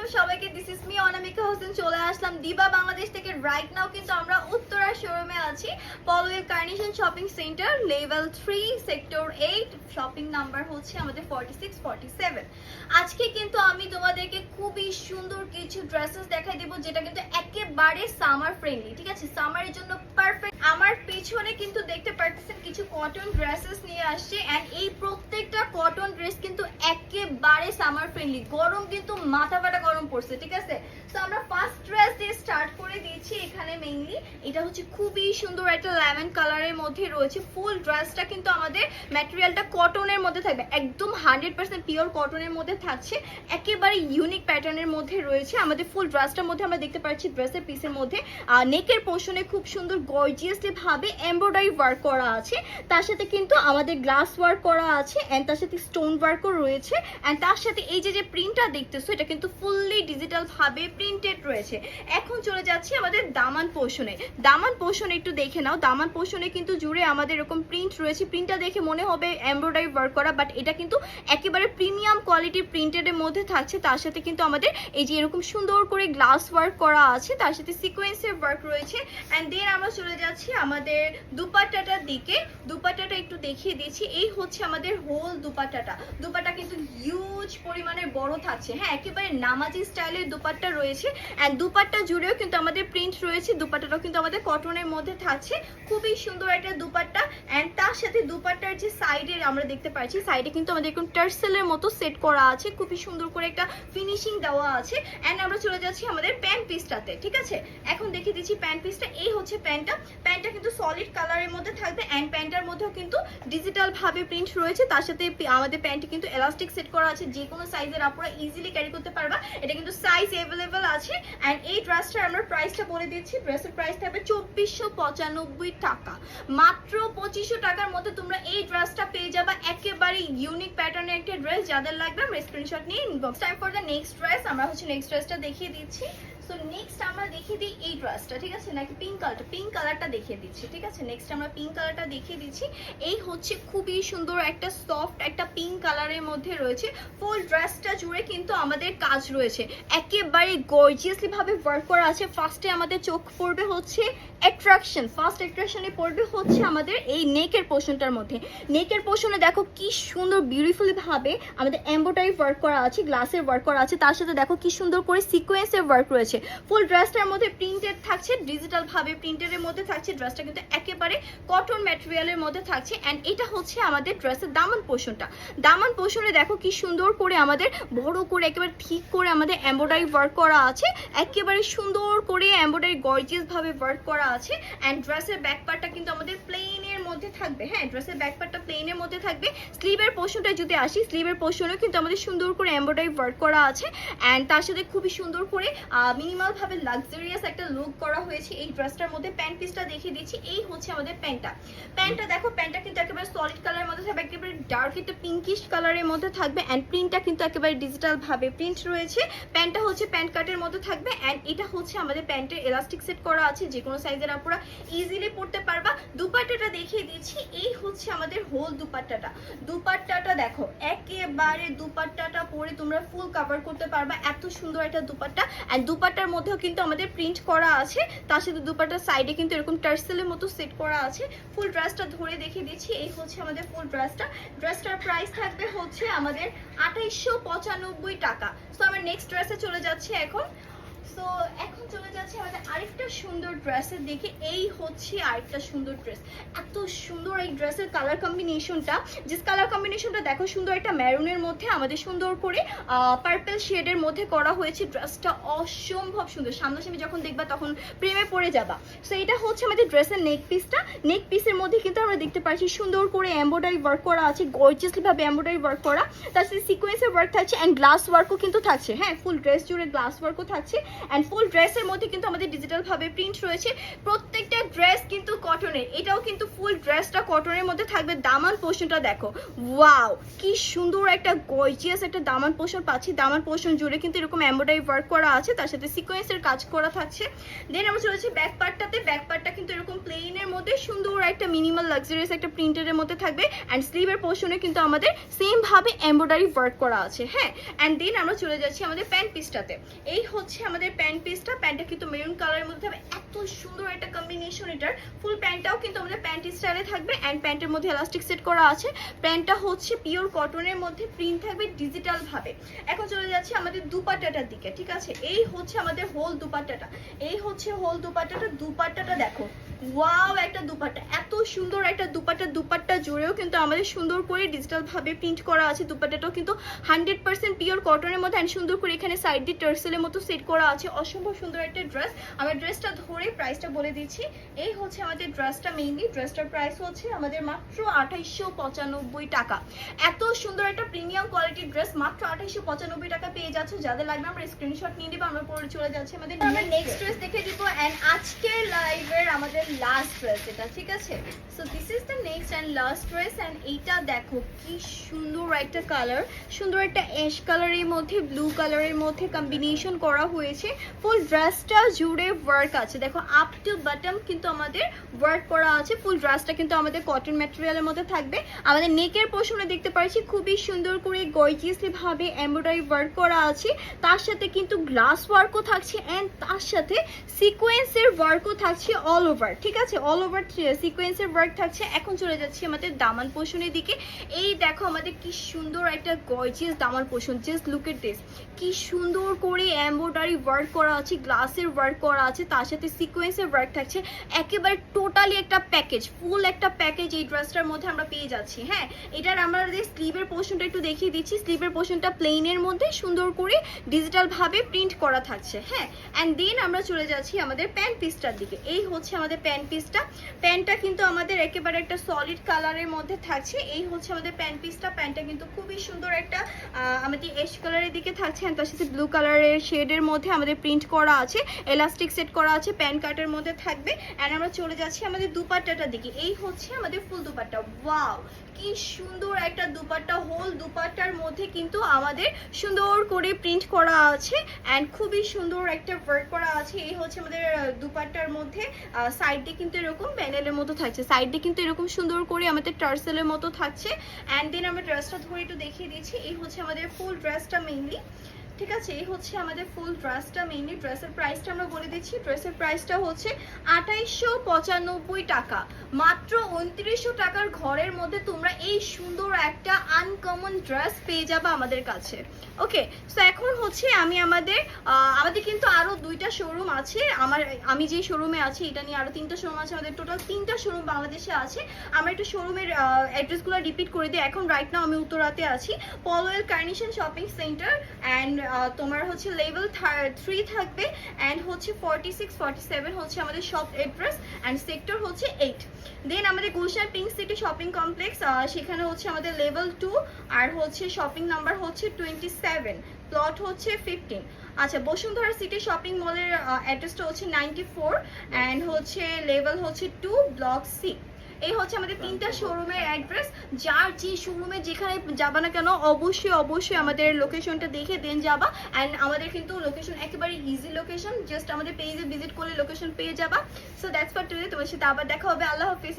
আলাইকুম সবাইকে, this is me অনামিকা হোসেন। চলে আসলাম দিবা বাংলাদেশ থেকে। রাইট নাও কিন্তু আমরা উত্তরা শোরুমে আছি, Polwel carnation shopping centre, level 3, sector 8, shopping number হচ্ছে আমাদের 4647। আজকে কিন্তু আমি তোমাদেরকে খুবই সুন্দর কিছু ড্রেসেস দেখাই দেবো, যেটা কিন্তু একেবারে সামার ফ্রেন্ডলি, ঠিক আছে, সামারের জন্য পারফেক্ট। আমার পিছনে কিন্তু দেখতে পাচ্ছেন কিছু কটন ড্রেসেস নিয়ে আসছে, এন্ড এই প্রত্যেকটা কটন ড্রেস কিন্তু একেবারে সামার ফ্রেন্ডলি। গরম কিন্তু মাথা ফাটা গরম পড়ছে, ঠিক আছে। তো আমরা ফার্স্ট ড্রেস দিয়ে স্টার্ট করে দিচ্ছি। এখানে মেইনলি এটা হচ্ছে খুবই সুন্দর একটা লেমন কালারের মধ্যে রয়েছে। ফুল ড্রেসটা কিন্তু আমাদের ম্যাটেরিয়ালটা কটনের মধ্যে থাকবে, একদম 100% পিওর কটনের মধ্যে থাকছে, একেবারে ইউনিক প্যাটার্নের মধ্যে রয়েছে। আমাদের ফুল ড্রেসটার মধ্যে আমরা দেখতে পাচ্ছি ড্রেসের পিসের মধ্যে নেকের পোর্শনে খুব সুন্দর গর্জিয়াসলি ভাবে এমব্রয়ডারি ওয়ার্ক করা আছে, তার সাথে কিন্তু আমাদের গ্লাস ওয়ার্ক করা আছে, এন্ড তার সাথে স্টোন ওয়ার্কও রয়েছে, এন্ড তার সাথে এই যে প্রিন্টটা দেখতেছো এটা কিন্তু ফুললি ডিজিটাল ভাবে প্রিন্টেড রয়েছে। এখন চলে যাচ্ছি আমাদের দামান পোর্শনে। দামান পোর্শনে একটু দেখে নাও, দামান পোর্শনে কিন্তু জুড়ে আমাদের এরকম প্রিন্ট রয়েছে। প্রিন্টটা দেখে মনে হবে এমব্রয়ডারি ওয়ার্ক করা, বাট এটা কিন্তু একেবারে প্রিমিয়াম কোয়ালিটির প্রিন্টেডের মধ্যে থাকছে। তার সাথে কিন্তু আমাদের এই যে এরকম সুন্দর করে গ্লাস ওয়ার্ক করা আছে, তার সাথে সিকোয়েন্সের ওয়ার্ক রয়েছে। এন্ড দেন আমরা চলে যাচ্ছি আমাদের দুপাট্টাটার দিকে। দুপাট্টাটা একটু দেখিয়ে দিচ্ছি। এই হচ্ছে আমাদের হোল দুপাট্টাটা। দুপাট্টা কিন্তু হিউজ পরিমাণে বড় থাকছে, হ্যাঁ, একেবারে নামাজি স্টাইলের দুপাট্টা রয়েছে। এন্ড দুপাট্টা জুড়েও কিন্তু আমাদের প্রিন্ট রয়েছে। দুপাট্টাটাও কিন্তু আমাদের কটনের মধ্যে থাকছে, খুবই সুন্দর একটা দুপাট্টা। এন্ড তার সাথে দুপাট্টার যে সাইডে আমরা দেখতে পাচ্ছি, সাইডে কিন্তু আমাদের এরকম টার্সেলের মতো সেট করা আছে, খুবই সুন্দর করে একটা ফিনিশিং দেওয়া আছে। এন্ড আমরা চলে যাচ্ছি আমাদের প্যান্ট পিসটাতে, ঠিক আছে। এখন দেখিয়ে দিচ্ছি প্যান্ট পিসটা। এই হচ্ছে প্যান্টটা। প্যান্টটা কিন্তু সলিড কালারের মধ্যে থাকবে, এন্ড প্যান্টটার মধ্যেও কিন্তু ডিজিটাল ভাবে প্রিন্ট রয়েছে। তার সাথে আমাদের প্যান্টে কিন্তু এলাস্টিক সেট করা আছে, যে কোনো সাইজের আপনারা ইজিলি ক্যারি করতে পারবা। এটা কিন্তু সাইজ অ্যাভেলেবল আছে। এন্ড এই ড্রেসটার আমরা প্রাইসটা বলে দিচ্ছি। ড্রেসের প্রাইস থাকবে 2495 টাকা। মাত্র 2500 টাকার মধ্যে তোমরা এই ড্রেসটা পেয়ে যাবা, একেবারে ইউনিক প্যাটার্নের একটা ড্রেস। যাদের লাগবে আমরা স্ক্রিনশট নিয়ে inbox. Time for the next dress. আমরা হচ্ছে নেক্সট ড্রেসটা দেখিয়ে দিচ্ছি। সো নেক্সট আমরা দেখিয়ে দিই এই ড্রেসটা, ঠিক আছে, নাকি পিঙ্ক কালারটা। পিঙ্ক কালারটা দেখিয়ে দিচ্ছি, ঠিক আছে। নেক্সট আমরা পিঙ্ক কালারটা দেখিয়ে দিচ্ছি। এই হচ্ছে খুবই সুন্দর একটা সফট একটা পিঙ্ক কালারের মধ্যে রয়েছে। ফুল ড্রেসটা জুড়ে কিন্তু আমাদের কাজ রয়েছে, একেবারে গর্জিয়াসলি ভাবে ওয়ার্ক করা আছে। ফার্স্টে আমাদের চোখ পড়বে হচ্ছে অ্যাট্রাকশন। ফার্স্ট অ্যাট্রাকশনে পড়বে হচ্ছে আমাদের এই নেকের পোর্শনটার মধ্যে। নেকের পোর্শনে দেখো কি সুন্দর বিউটিফুলি ভাবে আমাদের এমব্রয়ডারি ওয়ার্ক করা আছে, গ্লাসের ওয়ার্ক করা আছে, তার সাথে দেখো কি সুন্দর করে সিকোয়েন্সের ওয়ার্ক রয়েছে। ফুল ড্রেসটার মধ্যে প্রিন্টেড থাকছে, ডিজিটাল ভাবে প্রিন্টেডের মধ্যে থাকছে। ড্রেসটা কিন্তু একেবারে কটন ম্যাটেরিয়ালের মধ্যে থাকছে। এন্ড এটা হচ্ছে আমাদের ড্রেসের দামান পোর্শনটা। দামান পোর্শনে দেখো কি সুন্দর করে আমাদের বড় করে একেবারে ঠিক করে আমাদের এমব্রয়ডারি ওয়ার্ক করা আছে, একেবারে সুন্দর করে এমব্রয়ডারি গর্জিয়াস ভাবে ওয়ার্ক করা আছে। এন্ড ড্রেসের ব্যাক পার্টটা কিন্তু আমাদের প্লেনের মধ্যে থাকবে, হ্যাঁ, ড্রেসের ব্যাক পার্টটা প্লেনের মধ্যে থাকবে। স্লিভের পোর্শনটা যদি আসি, স্লিভের পোর্শনেও কিন্তু আমাদের সুন্দর করে এমব্রয়ডারি ওয়ার্ক করা আছে। এন্ড তার সাথে খুবই সুন্দর করে মিনিমাল ভাবে লাক্সারিয়াস একটা লুক করা হয়েছে এই ড্রেসটার মধ্যে। প্যান্ট পিসটা দেখিয়ে দিচ্ছি। এই হচ্ছে আমাদের প্যান্টটা। প্যান্টটা দেখো, প্যান্টটা কিন্তু একেবারে সলিড কালারের মধ্যে থাকবে, একেবারে ডার্ক একটা পিঙ্কিশ কালারের মধ্যে থাকবে। এন্ড প্রিন্টটা কিন্তু একেবারে ডিজিটাল ভাবে প্রিন্ট রয়েছে। প্যান্টটা হচ্ছে প্যান্ট কাটের মধ্যে থাকবে। এন্ড এটা হচ্ছে আমাদের প্যান্টের এলাস্টিক সেট করা আছে, যে কোনো সাইজের আপনারা ইজিলি পরতে পারবা। দুপাট্টাটা দেখিয়ে দিচ্ছি। এই হচ্ছে আমাদের হোল দুপাট্টাটা। দুপাট্টাটা দেখো, একেবারে দুপাট্টাটা পরে তোমরা ফুল কভার করতে পারবা, এত সুন্দর একটা দুপাট্টা। এন্ড দুপাট্টার মধ্যেও কিন্তু আমাদের প্রিন্ট করা আছে, তার সাথে দুপাট্টার সাইডে কিন্তু এরকম টার্সেলের মতো সেট করা আছে। ফুল ড্রেসটা ধরে দেখিয়ে দিচ্ছি। এই হচ্ছে আমাদের ফুল ড্রেসটা। ড্রেসটার প্রাইস থাকবে হচ্ছে আমাদের 2895 টাকা। সো আমরা নেক্সট ড্রেসে চলে যাচ্ছি এখন। সো এখন চলে যাচ্ছে আমাদের আরেকটা সুন্দর ড্রেসের দিকে। এই হচ্ছে আরেকটা সুন্দর ড্রেস। এত সুন্দর এই ড্রেসের কালার কম্বিনেশনটা, যে কালার কম্বিনেশনটা দেখো, সুন্দর একটা ম্যারুনের মধ্যে আমাদের সুন্দর করে পার্পল শেডের মধ্যে করা হয়েছে। ড্রেসটা অসম্ভব সুন্দর, সামনাসামনি যখন দেখবা তখন প্রেমে পড়ে যাবা। সো এটা হচ্ছে আমাদের ড্রেসের নেক পিসটা। নেক পিসের মধ্যে কিন্তু আমরা দেখতে পাচ্ছি সুন্দর করে এমব্রয়ডারি ওয়ার্ক করা আছে, গর্জিয়াসলি ভাবে এমব্রয়ডারি ওয়ার্ক করা, তার সাথে সিকোয়েন্সের ওয়ার্ক থাকছে, এন্ড গ্লাস ওয়ার্কও কিন্তু থাকছে, হ্যাঁ, ফুল ড্রেস জুড়ে গ্লাস ওয়ার্কও থাকছে। অ্যান্ড ফুল ড্রেসের মধ্যে কিন্তু আমাদের ডিজিটাল ভাবে প্রিন্ট রয়েছে। প্রত্যেকটা ড্রেস কিন্তু কটনের, এটাও কিন্তু ফুল ড্রেসটা কটনের মধ্যে থাকবে। দামান পোর্শনটা দেখো, ওয়াও কি সুন্দর একটা গর্জিয়াস একটা দামান পোর্শন পাচ্ছি। দামান পোর্শন জুড়ে কিন্তু এরকম এমব্রয়ডারি ওয়ার্ক করা আছে, তার সাথে সিকোয়েন্সের কাজ করা থাকছে। দেন আমরা চলেছি ব্যাক পার্টটাতে। ব্যাক পার্টটা কিন্তু এরকম প্লেনের মধ্যে সুন্দর একটা মিনিমাল লাক্সারিয়াস একটা প্রিন্টের মধ্যে থাকবে। অ্যান্ড স্লিভের পোর্শনে কিন্তু আমাদের সেম ভাবে এমব্রয়ডারি ওয়ার্ক করা আছে। হ্যাঁ, অ্যান্ড দেন আমরা চলে যাচ্ছি আমাদের প্যান্ট পিসটাতে। এই হচ্ছে আমাদের প্যান্ট পিসটা। প্যান্টটা কিন্তু মেরুন কালারের মধ্যে হবে, এত সুন্দর একটা কম্বিনেশন এটার। ফুল প্যান্টটাও কিন্তু আমাদের প্যান্ট স্টাইলে থাকবে অ্যান্ড প্যান্টের মধ্যে এলাস্টিক সেট করা আছে। প্যান্টটা হচ্ছে পিওর কটনের মধ্যে, প্রিন্ট থাকবে ডিজিটাল ভাবে। এখন চলে যাচ্ছে আমাদের দুপাট্টাটার দিকে। ঠিক আছে, এই হচ্ছে আমাদের হোল দুপাট্টাটা। এই হচ্ছে হোল দুপাট্টাটা। দুপাট্টাটা দেখো, ওয়াও একটা দুপাট্টা, এত সুন্দর একটা দুপাট্টা। দুপাট্টা জুড়েও কিন্তু আমাদের সুন্দর করে ডিজিটাল ভাবে প্রিন্ট করা আছে। দুপাট্টাটাও কিন্তু 100% পিওর কটনের মধ্যে অ্যান্ড সুন্দর করে এখানে সাইড দিয়ে টার্সেলের মতো সেট করা আছে। অসম্ভব সুন্দর একটা ড্রেস। আমার ড্রেসটা ধরে প্রাইসটা বলে দিচ্ছি। এই হচ্ছে আমাদের ড্রেসটা, মেইনলি ড্রেসটার প্রাইস হচ্ছে আমাদের মাত্র 2895 টাকা। এত সুন্দর একটা প্রিমিয়াম কোয়ালিটির ড্রেস মাত্র 2895 টাকা পেয়ে যাচ্ছ। যাদের লাগবে আমরা স্ক্রিনশট নিয়ে নিব। আমরা পরে চলে যাচ্ছি আমাদের নেক্সট ড্রেস দেখে দিব। অ্যান্ড আজকের লাইভের আমাদের লাস্ট ড্রেস এটা। ঠিক আছে, so this is the next and last dress. And এইটা দেখো কি সুন্দর একটা কালার, সুন্দর একটা অ্যাশ কালারের মধ্যে ব্লু কালারের মধ্যে কম্বিনেশন করা হয়েছে। ফুল ড্রেসটা জুড়ে ওয়ার্ক আছে, দেখো আপ টু বটম কিন্তু আমাদের ওয়ার্ক করা আছে। ফুল ড্রেসটা কিন্তু আমাদের কটন ম্যাটেরিয়ালের মধ্যে থাকবে। আমাদের নেকের পোর্শনে দেখতে পাচ্ছি খুবই সুন্দর করে গর্জিয়াসলি ভাবে এমব্রয়ডারি ওয়ার্ক করা আছে। তার সাথে কিন্তু গ্লাস ওয়ার্কও থাকছে অ্যান্ড তার সাথে সিকোয়েন্সের ওয়ার্কও থাকছে অল ওভার। ঠিক আছে, অল ওভার সিকোয়েন্সের ওয়ার্ক থাকছে। এখন চলে যাচ্ছি আমাদের দামান পোর্শনের দিকে। এই দেখো আমাদের কি সুন্দর একটা gorgeous Daman portion, just look at this. কি সুন্দর করে এমব্রয়ডারি ওয়ার্ক করা আছে, গ্লাসের ওয়ার্ক করা আছে, তার সাথে সিকোয়েন্সের ওয়ার্ক থাকছে। একেবারে টোটালি একটা প্যাকেজ, ফুল একটা প্যাকেজ এই ড্রেসটার মধ্যে আমরা পেয়ে যাচ্ছি। হ্যাঁ, এটার আমাদের স্লিভের পোর্শনটা একটু দেখিয়ে দিচ্ছি। স্লিভের পোর্শনটা প্লেনের মধ্যে সুন্দর করে ডিজিটাল ভাবে প্রিন্ট করা থাকছে। হ্যাঁ, অ্যান্ড দেন আমরা চলে যাচ্ছি আমাদের প্যান্ট পিসটার দিকে। এই হচ্ছে আমাদের প্যান্ট পিসটা। প্যান্টটা কিন্তু আমাদের একেবারে একটা সলিড কালারের মধ্যে থাকছে। এই হচ্ছে আমাদের প্যান্ট পিসটা। প্যান্টটা কিন্তু খুবই সুন্দর একটা আমাদের অ্যাশ কালারের দিকে থাকছে অ্যান্ড তার সাথে ব্লু কালারের শেডের মধ্যে আমাদের প্রিন্ট করা আছে, এলাস্টিক সেট করা আছে, প্যান্ট কাটের মধ্যে থাকবে। অ্যান্ড আমরা চলে যাচ্ছি আমাদের দুপাট্টাটার দিকে। এই হচ্ছে আমাদের ফুল দুপাট্টা। ওয়াও কি সুন্দর একটা দুপাট্টা। হোল দুপাট্টার মধ্যে কিন্তু আমাদের সুন্দর করে প্রিন্ট করা আছে অ্যান্ড খুবই সুন্দর একটা ওয়ার্ক করা আছে। এই হচ্ছে আমাদের দুপাট্টার মধ্যে সাইড দিয়ে কিন্তু এরকম প্যানেলের মতো থাকছে, সাইড দিয়ে কিন্তু এরকম সুন্দর করে আমাদের টার্সেলের মতো থাকছে। অ্যান্ড দেন আমরা ড্রেসটা ধরে একটু দেখিয়ে দিচ্ছি। এই হচ্ছে আমাদের ফুল ড্রেসটা মেইনলি। ঠিক আছে, এই হচ্ছে আমাদের ফুল ড্রেসটা মেইনলি। ড্রেসের প্রাইসটা আমরা বলে দিচ্ছি। ড্রেসের প্রাইসটা হচ্ছে 2895 টাকা। মাত্র 2900 টাকার ঘরের মধ্যে তোমরা এই সুন্দর একটা আনকমন ড্রেস পেয়ে যাবে আমাদের কাছে। ওকে, সো এখন হচ্ছে আমাদের কিন্তু আরো 2টা শোরুম আছে। আমি যে শোরুমে আছি এটা নিয়ে আরো 3টা শোরুম আছে। আমাদের টোটাল 3টা শোরুম বাংলাদেশে আছে। আমরা একটু শোরুমের অ্যাড্রেসগুলো রিপিট করে দিই। এখন রাইট নাও আমি উত্তরাতে আছি, Polwel carnation shopping centre. And তোমার হচ্ছে লেভেল 3 থাকবে অ্যান্ড হচ্ছে 46 47 হচ্ছে আমাদের শপ অ্যাড্রেস অ্যান্ড সেক্টর হচ্ছে 8। দেন আমাদের Gulshan pink city shopping complex, সেখানে হচ্ছে আমাদের লেভেল 2 আর হচ্ছে শপিং নাম্বার হচ্ছে 27, প্লট হচ্ছে 15। আচ্ছা, বসুন্ধরা সিটি শপিং মলের অ্যাড্রেসটা হচ্ছে 94 অ্যান্ড হচ্ছে লেভেল হচ্ছে 2, ব্লক সি। এই হচ্ছে আমাদের 3টা শোরুমের অ্যাড্রেস। যার যে শোরুমে যেখানে যাবা না কেন অবশ্যই আমাদের লোকেশনটা দেখে দেন যাবা। অ্যান্ড আমাদের কিন্তু লোকেশন একেবারে ইজি লোকেশন, জাস্ট আমাদের পেজে ভিজিট করলে লোকেশন পেয়ে যাবা। So that's for today. তোমার সাথে আবার দেখা হবে। আল্লাহ হাফেজ।